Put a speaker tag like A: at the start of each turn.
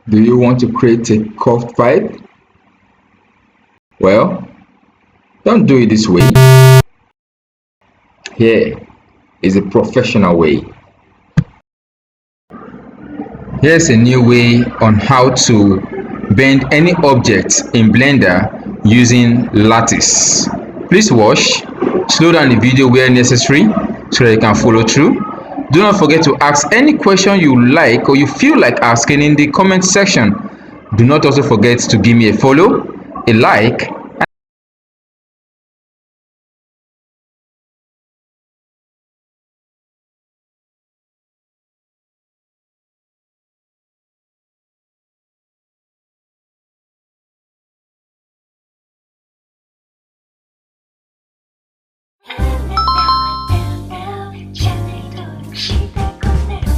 A: Do you want to create a curved pipe? Well, don't do it this way. Here is a professional way. Here's a new way on how to bend any object in Blender using lattice. Please watch, slow down the video where necessary so that you can follow through. Do not forget to ask any question you like or you feel like asking in the comment section. Do not also forget to give me a follow, a like,